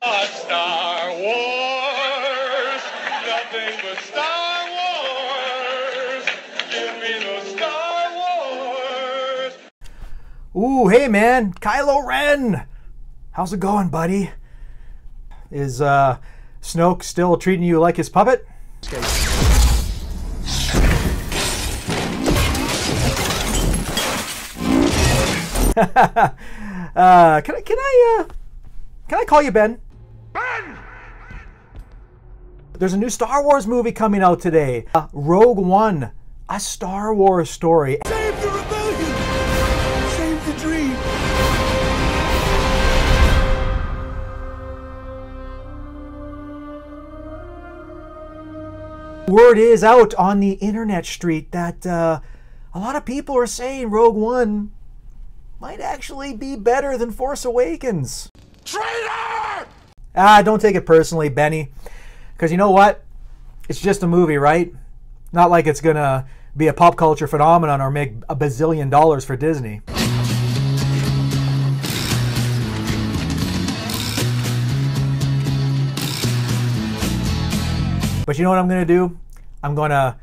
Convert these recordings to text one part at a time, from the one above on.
Star Wars, nothing but Star Wars. Give me the Star Wars. Ooh, hey man, Kylo Ren. How's it going, buddy? Is Snoke still treating you like his puppet? Can I call you Ben? Ben! There's a new Star Wars movie coming out today. Rogue One, a Star Wars story. Save the rebellion! Save the dream! Word is out on the internet street that a lot of people are saying Rogue One might actually be better than Force Awakens. Traitor! Don't take it personally, Benny. Because you know what? It's just a movie, right? Not like it's going to be a pop culture phenomenon or make a bazillion dollars for Disney. But you know what I'm going to do? I'm going to,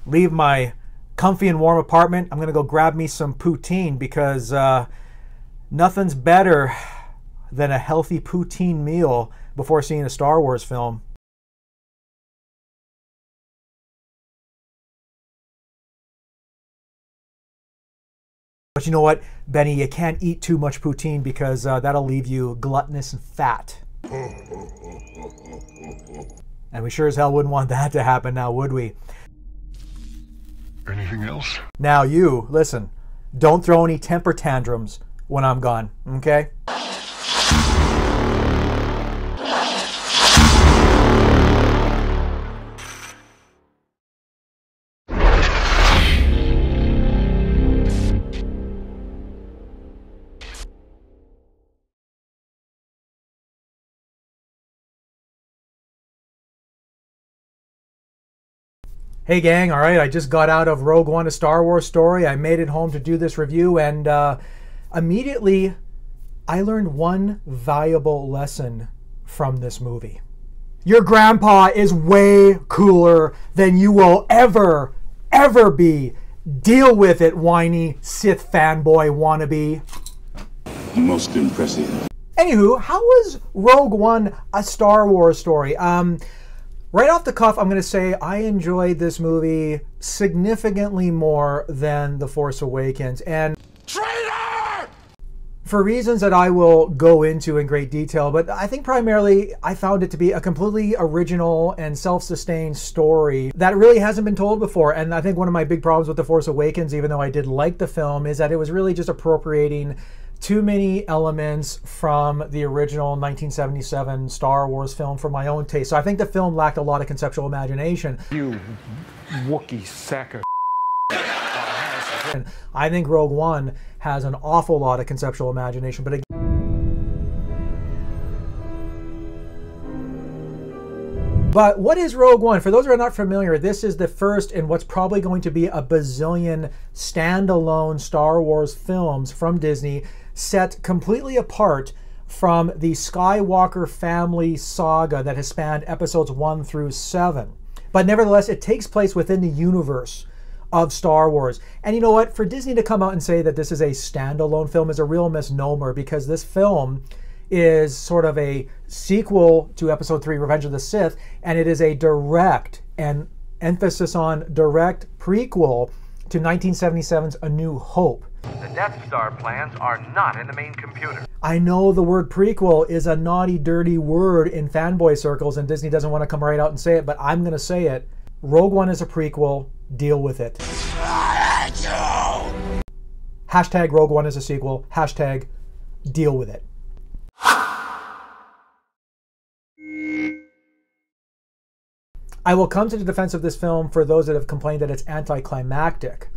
leave my comfy and warm apartment. I'm going to go grab me some poutine because nothing's better than a healthy poutine meal before seeing a Star Wars film. But you know what, Benny, you can't eat too much poutine because that'll leave you gluttonous and fat. And we sure as hell wouldn't want that to happen now, would we? Anything else? Now you, listen, don't throw any temper tantrums when I'm gone, okay? Hey gang, alright, I just got out of Rogue One, a Star Wars story. I made it home to do this review and immediately I learned one valuable lesson from this movie. Your grandpa is way cooler than you will ever be. Deal with it, whiny Sith fanboy wannabe. Most impressive. Anywho, how was Rogue One a Star Wars story? Right off the cuff, I'm going to say I enjoyed this movie significantly more than The Force Awakens. And Traitor! For reasons that I will go into in great detail, but I think primarily I found it to be a completely original and self-sustained story that really hasn't been told before. And I think one of my big problems with The Force Awakens, even though I did like the film, is that it was really just appropriating too many elements from the original 1977 Star Wars film for my own taste. So I think the film lacked a lot of conceptual imagination. You Wookiee sack of And I think Rogue One has an awful lot of conceptual imagination, but what is Rogue One? For those who are not familiar, this is the first in what's probably going to be a bazillion standalone Star Wars films from Disney, set completely apart from the Skywalker family saga that has spanned episodes 1 through 7. But nevertheless, it takes place within the universe of Star Wars. And you know what? For Disney to come out and say that this is a standalone film is a real misnomer, because this film is sort of a sequel to Episode 3, Revenge of the Sith, and it is a direct, and emphasis on direct, prequel to 1977's A New Hope. The Death Star plans are not in the main computer. I know the word prequel is a naughty, dirty word in fanboy circles, and Disney doesn't want to come right out and say it, but I'm going to say it. Rogue One is a prequel. Deal with it. Hashtag Rogue One is a sequel. Hashtag deal with it. I will come to the defense of this film for those that have complained that it's anticlimactic,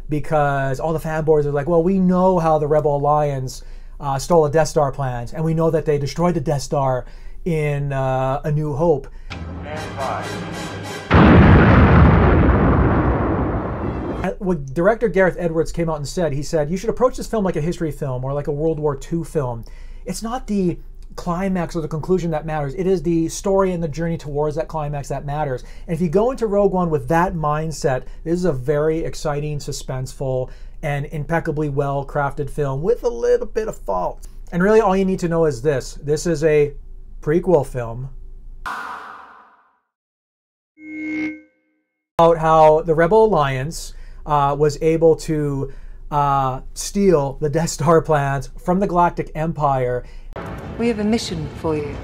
because all the fanboys are like, well, we know how the Rebel Alliance stole the Death Star plans, and we know that they destroyed the Death Star in A New Hope. What director Gareth Edwards came out and said, he said, you should approach this film like a history film or like a World War II film. It's not the climax or the conclusion that matters. It is the story and the journey towards that climax that matters. And if you go into Rogue One with that mindset, this is a very exciting, suspenseful, and impeccably well-crafted film with a little bit of fault. And really all you need to know is this. This is a prequel film about how the Rebel Alliance was able to steal the Death Star plans from the Galactic Empire. We have a mission for you.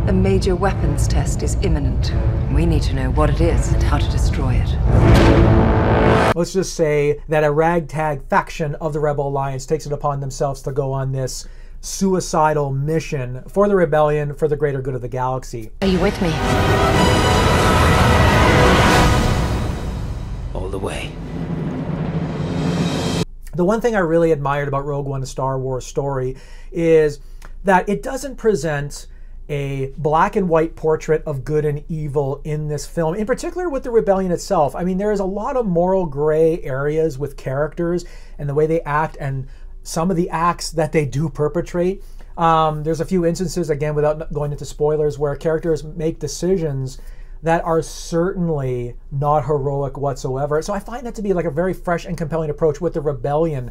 A major weapons test is imminent. We need to know what it is and how to destroy it. Let's just say that a ragtag faction of the Rebel Alliance takes it upon themselves to go on this suicidal mission for the rebellion, for the greater good of the galaxy. Are you with me? All the way. The one thing I really admired about Rogue One, a Star Wars story, is that it doesn't present a black and white portrait of good and evil in this film, in particular with the rebellion itself. I mean, there is a lot of moral gray areas with characters and the way they act and some of the acts that they do perpetrate. There's a few instances, again, without going into spoilers, where characters make decisions that are certainly not heroic whatsoever. So I find that to be like a very fresh and compelling approach with the rebellion.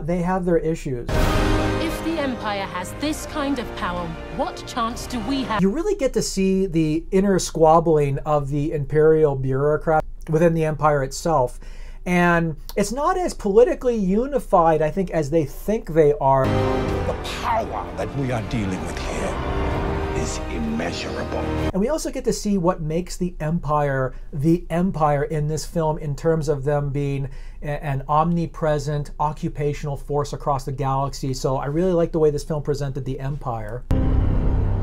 They have their issues. If the Empire has this kind of power, what chance do we have? You really get to see the inner squabbling of the Imperial bureaucrats within the Empire itself. And it's not as politically unified, I think, as they think they are. The power that we are dealing with here is immeasurable. And we also get to see what makes the Empire in this film, in terms of them being an omnipresent occupational force across the galaxy. So I really like the way this film presented the Empire.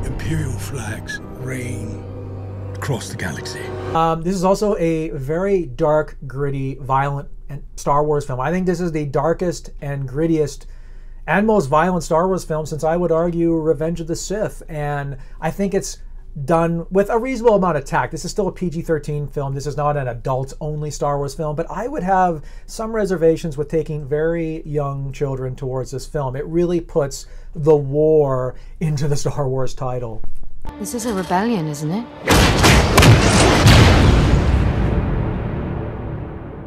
Imperial flags reign across the galaxy. This is also a very dark, gritty, violent Star Wars film. I think this is the darkest and grittiest and most violent Star Wars film since, I would argue, Revenge of the Sith. And I think it's done with a reasonable amount of tact. This is still a PG-13 film. This is not an adults-only Star Wars film, but I would have some reservations with taking very young children towards this film. It really puts the war into the Star Wars title. This is a rebellion, isn't it?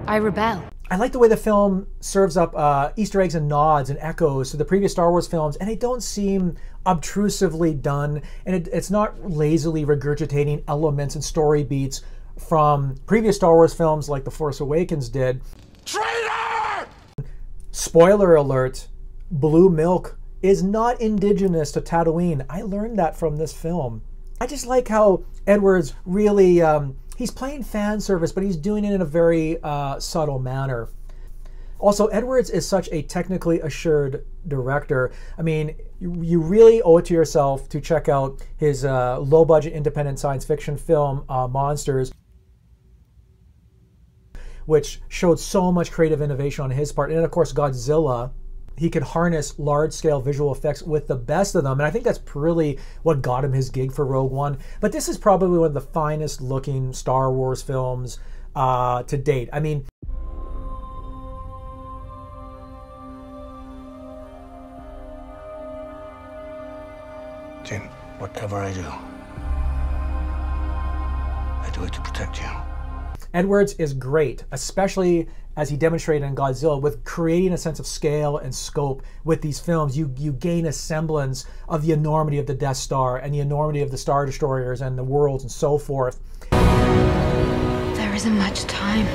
I rebel. I like the way the film serves up Easter eggs and nods and echoes to the previous Star Wars films, and they don't seem obtrusively done, and it's not lazily regurgitating elements and story beats from previous Star Wars films like The Force Awakens did. Traitor! Spoiler alert, blue milk is not indigenous to Tatooine. I learned that from this film. I just like how Edwards really, he's playing fan service, but he's doing it in a very subtle manner. Also, Edwards is such a technically assured director. I mean, you really owe it to yourself to check out his low-budget independent science fiction film, Monsters, which showed so much creative innovation on his part. And then, of course, Godzilla. He could harness large-scale visual effects with the best of them, and I think that's really what got him his gig for Rogue One. But this is probably one of the finest-looking Star Wars films to date. I mean, Jin, whatever I do it to protect you. Edwards is great, especially as he demonstrated in Godzilla, with creating a sense of scale and scope with these films. You gain a semblance of the enormity of the Death Star and the enormity of the Star Destroyers and the worlds and so forth. There isn't much time.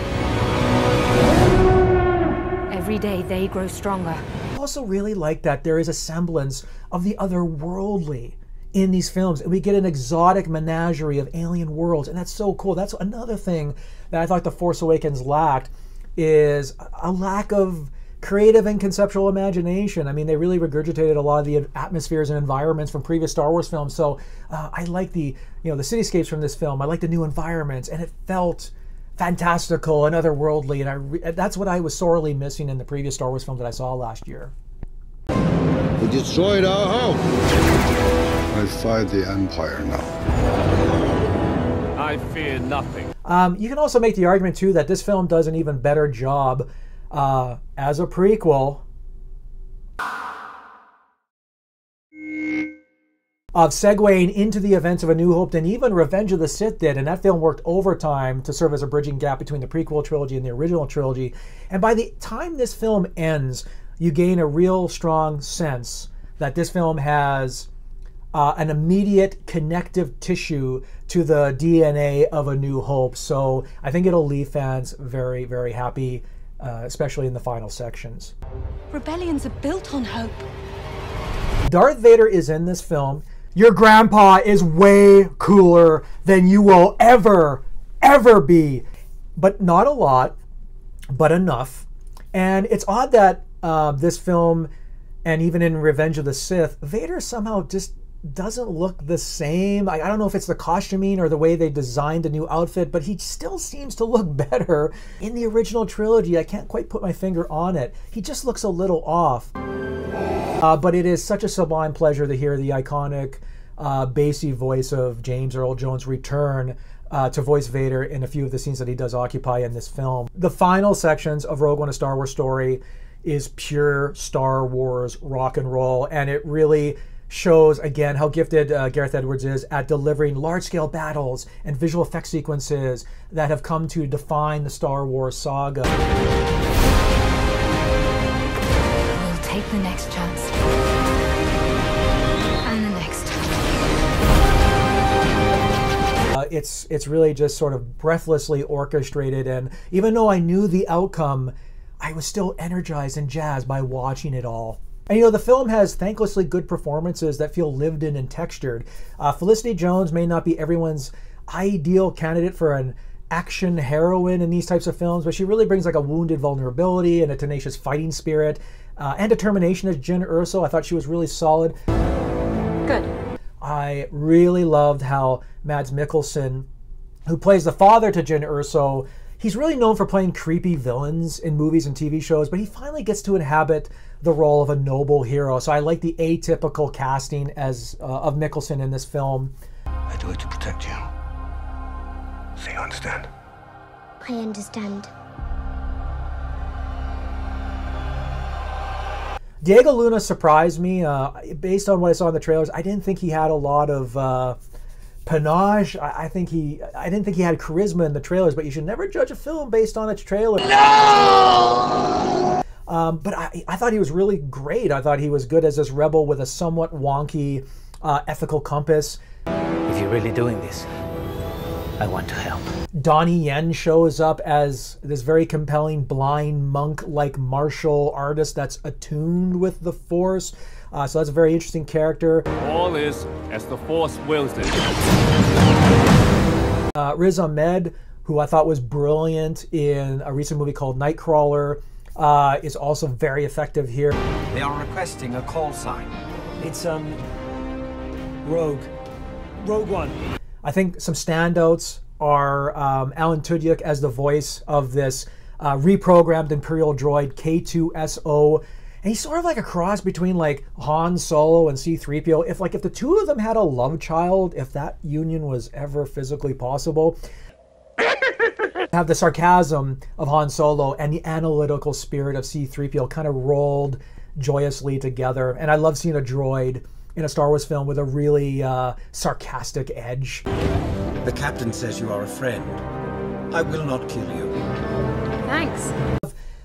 Every day they grow stronger. I also really like that there is a semblance of the otherworldly in these films, and we get an exotic menagerie of alien worlds, and that's so cool. That's another thing that I thought The Force Awakens lacked, is a lack of creative and conceptual imagination. I mean, they really regurgitated a lot of the atmospheres and environments from previous Star Wars films. So I like the cityscapes from this film. I like the new environments, and it felt fantastical and otherworldly, and that's what I was sorely missing in the previous Star Wars film that I saw last year. We destroyed our home. I fight the Empire now. I fear nothing. You can also make the argument, too, that this film does an even better job as a prequel of segueing into the events of A New Hope than even Revenge of the Sith did, and that film worked overtime to serve as a bridging gap between the prequel trilogy and the original trilogy. And by the time this film ends, you gain a real strong sense that this film has an immediate connective tissue to the DNA of A New Hope. So I think it'll leave fans very, very happy, especially in the final sections. Rebellions are built on hope. Darth Vader is in this film. Your grandpa is way cooler than you will ever be. But not a lot, but enough. And it's odd that this film, and even in Revenge of the Sith, Vader somehow just doesn't look the same. I don't know if it's the costuming or the way they designed the new outfit, but he still seems to look better in the original trilogy. I can't quite put my finger on it. He just looks a little off. But it is such a sublime pleasure to hear the iconic bassy voice of James Earl Jones return to voice Vader in a few of the scenes that he does occupy in this film. The final sections of Rogue One: A Star Wars Story is pure Star Wars rock and roll, and it really shows again how gifted Gareth Edwards is at delivering large-scale battles and visual effect sequences that have come to define the Star Wars saga. We'll take the next chance. And the next. It's really just sort of breathlessly orchestrated, and even though I knew the outcome, I was still energized and jazzed by watching it all. And you know, the film has thanklessly good performances that feel lived in and textured. Felicity Jones may not be everyone's ideal candidate for an action heroine in these types of films, but she really brings like a wounded vulnerability and a tenacious fighting spirit and determination as Jyn Erso. I thought she was really solid. Good. I really loved how Mads Mikkelsen, who plays the father to Jyn Erso, he's really known for playing creepy villains in movies and TV shows, but he finally gets to inhabit the role of a noble hero. So I like the atypical casting of Mikkelsen in this film. I do it to protect you. So you understand? I understand. Diego Luna surprised me. Based on what I saw in the trailers, I didn't think he had a lot of panache. I didn't think he had charisma in the trailers, but you should never judge a film based on its trailer. No! But I thought he was really great. I thought he was good as this rebel with a somewhat wonky ethical compass. If you're really doing this, I want to help. Donnie Yen shows up as this very compelling blind monk-like martial artist that's attuned with the Force. So that's a very interesting character. All is as the Force wills it. Riz Ahmed, who I thought was brilliant in a recent movie called Nightcrawler, is also very effective here. They are requesting a call sign. It's Rogue One. I think some standouts are Alan Tudyk as the voice of this reprogrammed Imperial droid K2SO. And he's sort of like a cross between like Han Solo and C-3PO. If the two of them had a love child, if that union was ever physically possible. Have the sarcasm of Han Solo and the analytical spirit of C-3PO kind of rolled joyously together. And I love seeing a droid in a Star Wars film with a really sarcastic edge. The captain says you are a friend. I will not kill you. Thanks.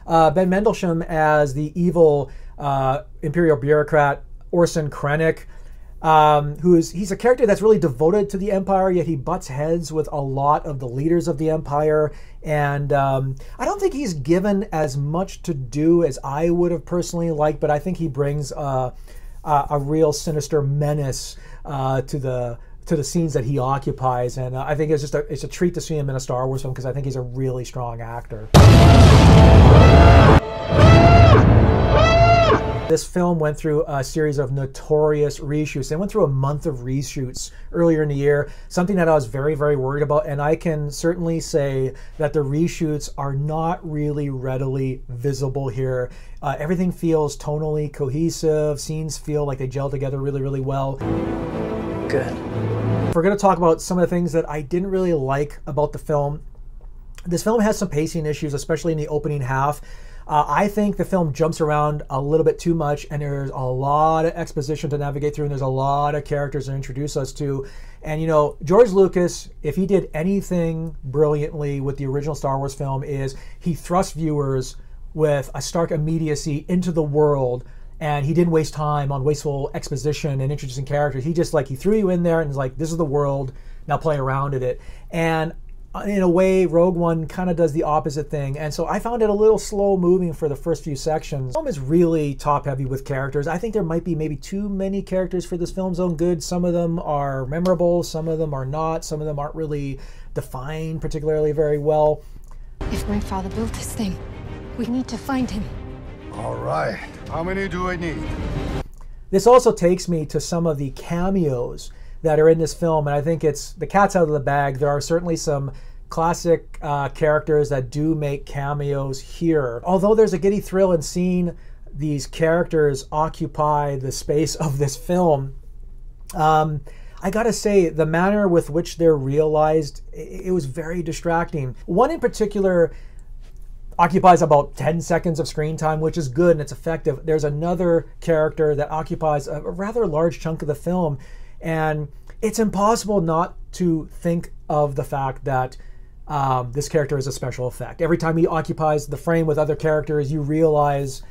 Ben Mendelsohn as the evil Imperial bureaucrat Orson Krennic, he's a character that's really devoted to the Empire, yet he butts heads with a lot of the leaders of the Empire, and I don't think he's given as much to do as I would have personally liked, but I think he brings a real sinister menace to the scenes that he occupies, and I think it's a treat to see him in a Star Wars film because I think he's a really strong actor. This film went through a series of notorious reshoots. They went through a month of reshoots earlier in the year, something that I was very, very worried about, and I can certainly say that the reshoots are not really readily visible here. Everything feels tonally cohesive, scenes feel like they gel together really, really well. Good. If we're going to talk about some of the things that I didn't really like about the film, this film has some pacing issues, especially in the opening half. I think the film jumps around a little bit too much, and there's a lot of exposition to navigate through, and there's a lot of characters to introduce us to. And you know, George Lucas, if he did anything brilliantly with the original Star Wars film, is he thrust viewers with a stark immediacy into the world, and he didn't waste time on wasteful exposition and introducing characters. He just he threw you in there and was like, this is the world, now play around in it. And in a way, Rogue One kind of does the opposite thing. And so I found it a little slow moving for the first few sections. The film is really top heavy with characters. I think there might be maybe too many characters for this film's own good. Some of them are memorable, some of them are not, some of them aren't really defined particularly very well. If my father built this thing, we need to find him. All right. How many do I need? This also takes me to some of the cameos that are in this film, and I think it's the cat's out of the bag. There are certainly some classic characters that do make cameos here. Although there's a giddy thrill in seeing these characters occupy the space of this film, I gotta say, the manner with which they're realized, it was very distracting. One in particular occupies about 10 seconds of screen time, which is good and it's effective. There's another character that occupies a rather large chunk of the film, and it's impossible not to think of the fact that this character is a special effect. Every time he occupies the frame with other characters, you realize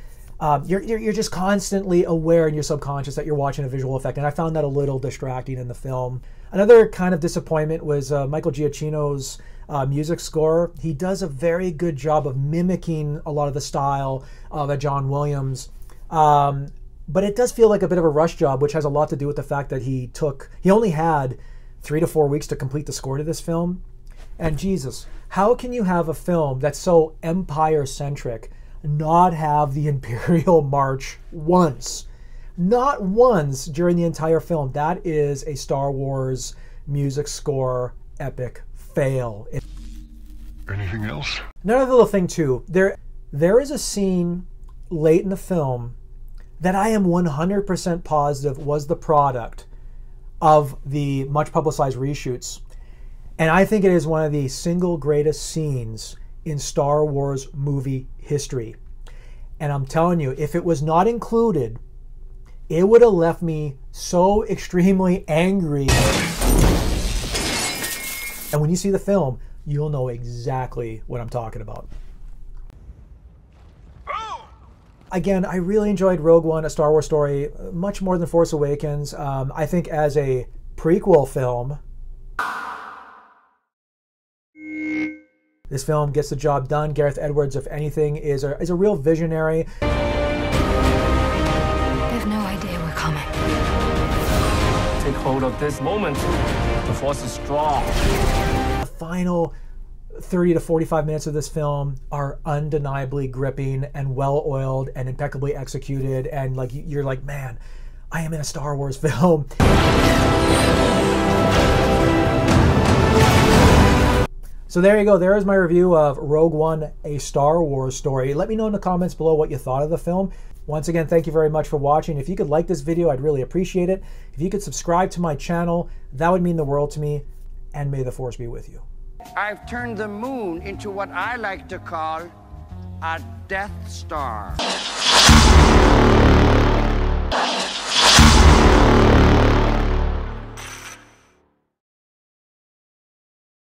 you're just constantly aware in your subconscious that you're watching a visual effect, and I found that a little distracting in the film. Another kind of disappointment was Michael Giacchino's music score. He does a very good job of mimicking a lot of the style of John Williams. But it does feel like a bit of a rush job, which has a lot to do with the fact that he only had 3 to 4 weeks to complete the score to this film. And Jesus, how can you have a film that's so Empire-centric not have the Imperial March once? Not once during the entire film. That is a Star Wars music score epic fail. Anything else? Another little thing too, there is a scene late in the film that I am 100% positive was the product of the much publicized reshoots. And I think it is one of the single greatest scenes in Star Wars movie history. And I'm telling you, if it was not included, it would have left me so extremely angry. And when you see the film, you'll know exactly what I'm talking about. Again, I really enjoyed Rogue One, A Star Wars Story, much more than Force Awakens. I think as a prequel film, this film gets the job done. Gareth Edwards, if anything, is a real visionary. They have no idea we're coming. Take hold of this moment. The Force is strong. The final 30 to 45 minutes of this film are undeniably gripping and well-oiled and impeccably executed, and you're like, man, I am in a Star Wars film. So there you go. There is my review of Rogue One, A Star Wars Story. Let me know in the comments below what you thought of the film. Once again, thank you very much for watching. If you could like this video, I'd really appreciate it. If you could subscribe to my channel, that would mean the world to me, and may the Force be with you. I've turned the moon into what I like to call a Death Star.